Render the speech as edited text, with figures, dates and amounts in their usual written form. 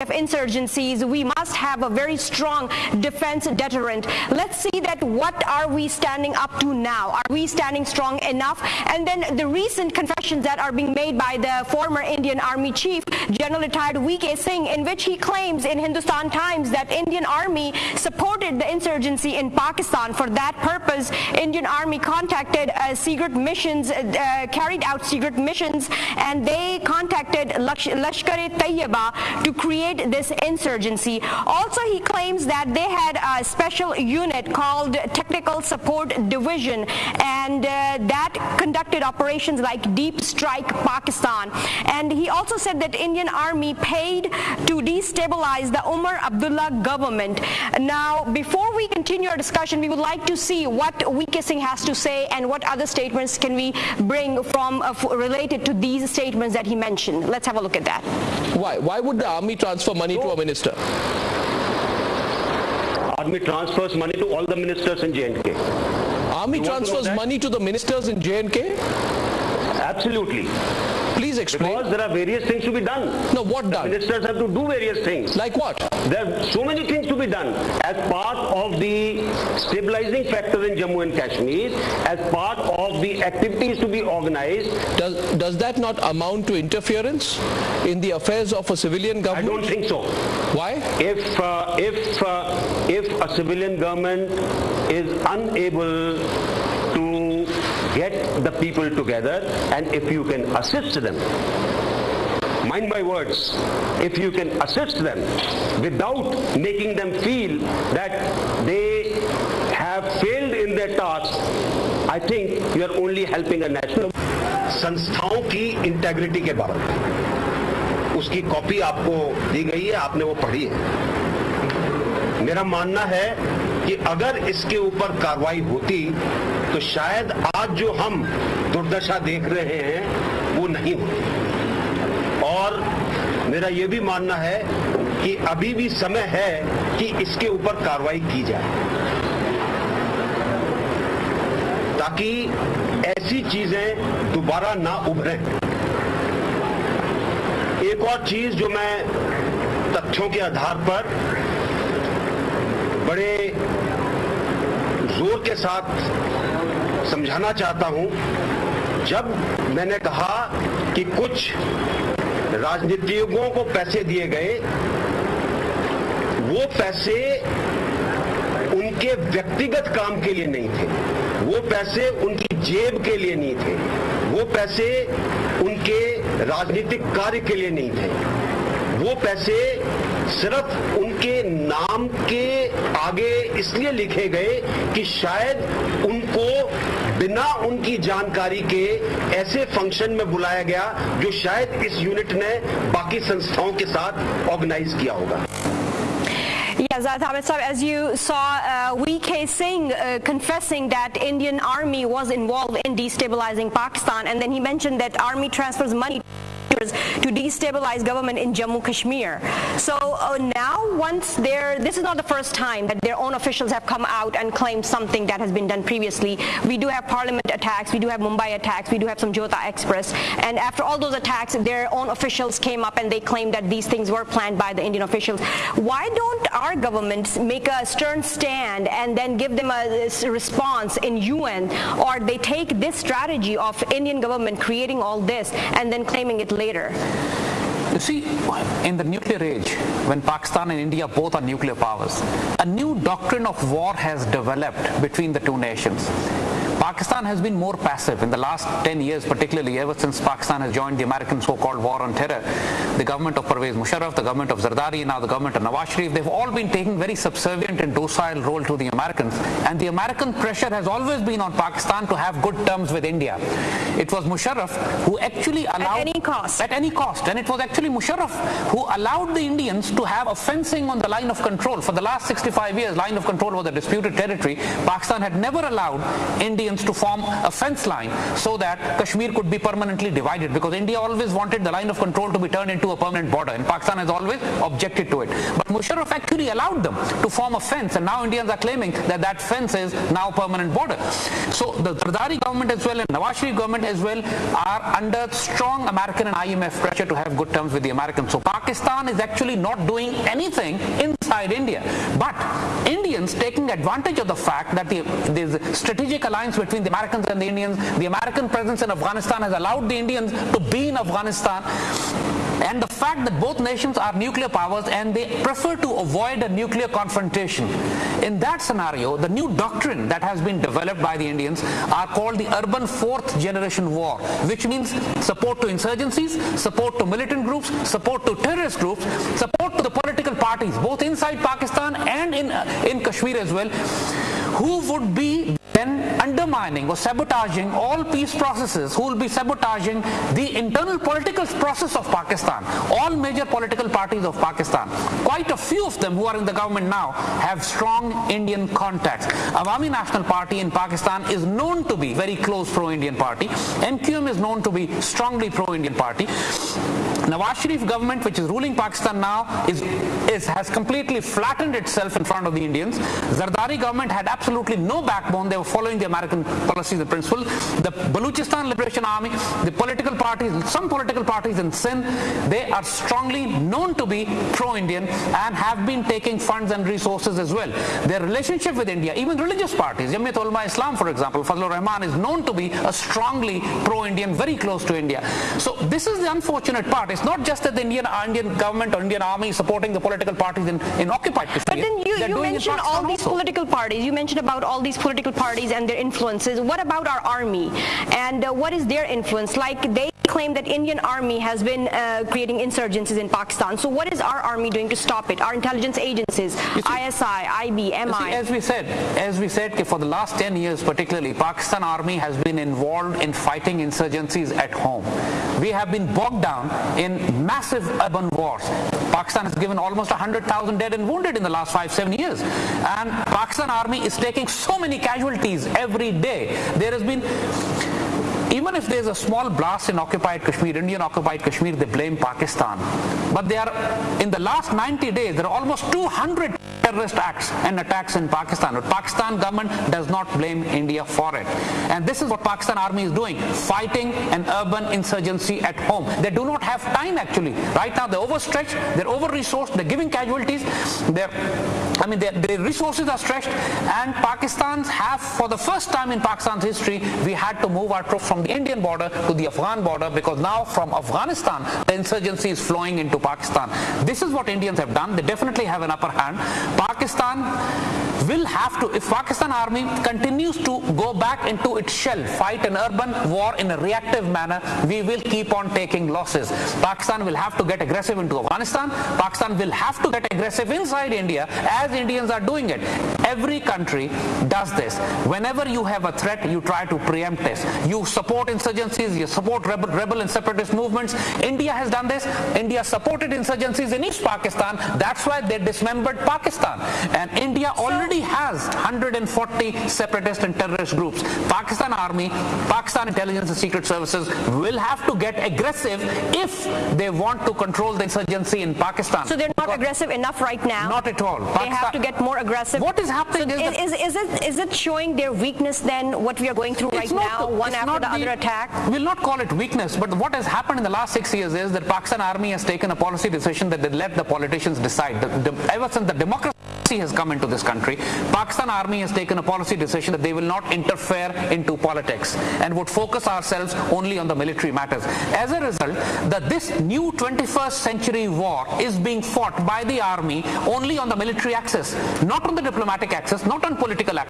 of insurgencies, we must have a very strong defense deterrent. Let's see that what are we standing up to now? Are we standing strong enough? And then the recent confessions that are being made by the former Indian Army Chief, General retired VK Singh, in which he claims in Hindustan Times that Indian Army supported the insurgency in Pakistan. For that purpose, Indian Army contacted secret missions, carried out secret missions, and they contacted Lashkar-e-Taiba to create this insurgency. Also, he claims that they had a special unit called Technical Support Division, and that conducted operations like Deep Strike Pakistan. And he also said that Indian Army paid to destabilize the Umar Abdullah government. Now, before we continue our discussion, we would like to see what VK Singh has to say and what other statements can we bring from related to these statements that he mentioned. Let's have a look at that. Why would the army transfer money to a minister? Army transfers money to all the ministers in J&K. Army transfers money to the ministers in J&K? Absolutely. Please explain. Because there are various things to be done. No, what done? Ministers have to do various things. Like what? There are so many things to be done as part of the stabilizing factor in Jammu and Kashmir, as part of the activities to be organized. Does that not amount to interference in the affairs of a civilian government? I don't think so. Why? If a civilian government is unable to get the people together, and if you can assist them, mind my words, if you can assist them without making them feel that they have failed in their task, I think you are only helping a national. संस्थाओं की integrity के बारे में उसकी copy आपको दी गई है, आपने वो पढ़ी है। मेरा मानना है कि अगर इसके ऊपर कार्रवाई होती तो शायद आज जो हम दुर्दशा देख रहे हैं वो नहीं होती। और मेरा ये भी मानना है कि अभी भी समय है कि इसके ऊपर कार्रवाई की जाए, ताकि ऐसी चीजें दोबारा ना उभरें। एक और चीज जो मैं तथ्यों के आधार पर बड़े जोर के साथ समझाना चाहता हूं, जब मैंने कहा कि कुछ राजनीतिज्ञों को पैसे दिए गए, वो पैसे उनके व्यक्तिगत काम के लिए नहीं थे, वो पैसे उनकी जेब के लिए नहीं थे, वो पैसे उनके राजनीतिक कार्य के लिए नहीं थे, वो पैसे सिर्फ उनके नाम के आगे इसलिए लिखे गए कि शायद उनको बिना उनकी जानकारी के ऐसे फंक्शन में बुलाया गया जो शायद इस यूनिट ने बाकी संस्थाओं के साथ ऑर्गेनाइज किया होगा। Yes, as you saw, VK Singh confessing that Indian Army was involved in destabilizing Pakistan, and then he mentioned that Army transfers money to destabilize government in Jammu Kashmir. So now, this is not the first time that their own officials have come out and claimed something that has been done previously. We do have Parliament attacks, we do have Mumbai attacks, we do have some Jota Express, and after all those attacks, their own officials came up and they claimed that these things were planned by the Indian officials. Why don't our governments make a stern stand and then give them a response in UN, or they take this strategy of Indian government creating all this and then claiming it later? You see, in the nuclear age, when Pakistan and India both are nuclear powers, a new doctrine of war has developed between the two nations. Pakistan has been more passive in the last 10 years, particularly ever since Pakistan has joined the American so-called war on terror. The government of Pervez Musharraf, the government of Zardari, now the government of Nawaz Sharif, they've all been taking very subservient and docile role to the Americans. And the American pressure has always been on Pakistan to have good terms with India. It was Musharraf who actually allowed... At any cost. At any cost. And it was actually Musharraf who allowed the Indians to have a fencing on the line of control. For the last 65 years, line of control was a disputed territory. Pakistan had never allowed India Indians to form a fence line so that Kashmir could be permanently divided, because India always wanted the line of control to be turned into a permanent border, and Pakistan has always objected to it. But Musharraf actually allowed them to form a fence, and now Indians are claiming that that fence is now permanent border. So the Zardari government as well and Nawaz Sharif government as well are under strong American and IMF pressure to have good terms with the Americans. So Pakistan is actually not doing anything inside India, but Indians taking advantage of the fact that there's a strategic alliance between the Americans and the Indians. The American presence in Afghanistan has allowed the Indians to be in Afghanistan, and the fact that both nations are nuclear powers and they prefer to avoid a nuclear confrontation. In that scenario, the new doctrine that has been developed by the Indians are called the urban fourth generation war, which means support to insurgencies, support to militant groups, support to terrorist groups, support to the political parties, both inside Pakistan and in Kashmir as well, who would be then undermining or sabotaging all peace processes, who will be sabotaging the internal political process of Pakistan. All major political parties of Pakistan, quite a few of them who are in the government now, have strong Indian contacts. Awami National Party in Pakistan is known to be very close pro-Indian party. MQM is known to be strongly pro-Indian party. Nawaz Sharif government, which is ruling Pakistan now, has completely flattened itself in front of the Indians. Zardari government had absolutely no backbone. They were following the American policies and principles. The Baluchistan Liberation Army, the political parties, some political parties in Sindh, they are strongly known to be pro-Indian and have been taking funds and resources as well. Their relationship with India, even religious parties, Jamiat Ulama Islam, for example, Fazlur Rahman is known to be a strongly pro-Indian, very close to India. So this is the unfortunate part. It's not just that the Indian government or Indian army is supporting the political parties in occupied Kashmir. But then you mentioned all these political parties. You mentioned about all these political parties and their influences. What about our army? And what is their influence? Like, they claim that Indian army has been creating insurgencies in Pakistan. So what is our army doing to stop it? Our intelligence agencies, ISI, IB, MI. As we said, for the last 10 years particularly, Pakistan army has been involved in fighting insurgencies at home. We have been bogged down in massive urban wars. Pakistan has given almost 100,000 dead and wounded in the last 5-7 years. And Pakistan army is taking so many casualties every day. There has been, even if there's a small blast in occupied Kashmir, Indian occupied Kashmir, they blame Pakistan. But in the last 90 days, there are almost 200 terrorist acts and attacks in Pakistan. But Pakistan government does not blame India for it. And this is what Pakistan army is doing, fighting an urban insurgency at home. They do not have time actually. Right now they're overstretched, they're over-resourced, they're giving casualties, their resources are stretched, and Pakistan's have, for the first time in Pakistan's history, we had to move our troops from the Indian border to the Afghan border, because now from Afghanistan the insurgency is flowing into Pakistan. This is what Indians have done. They definitely have an upper hand. Pakistan will have to, if Pakistan army continues to go back into its shell, fight an urban war in a reactive manner, we will keep on taking losses. Pakistan will have to get aggressive into Afghanistan. Pakistan will have to get aggressive inside India, as Indians are doing it. Every country does this. Whenever you have a threat, you try to preempt this. You support insurgencies, you support rebel and separatist movements. India has done this. India supported insurgencies in East Pakistan. That's why they dismembered Pakistan. And India already has 140 separatist and terrorist groups. Pakistan army, Pakistan intelligence and secret services will have to get aggressive if they want to control the insurgency in Pakistan. So they're not aggressive enough right now? Not at all. They have to get more aggressive. What is happening is it showing their weakness then, what we are going through right now, one after the other attack? We'll not call it weakness, but what has happened in the last 6 years is that Pakistan army has taken a policy decision that they let the politicians decide. Ever since the democracy has come into this country, Pakistan army has taken a policy decision that they will not interfere into politics and would focus ourselves only on the military matters. As a result, this new 21st century war is being fought by the army only on the military axis, not on the diplomatic axis, not on political axis.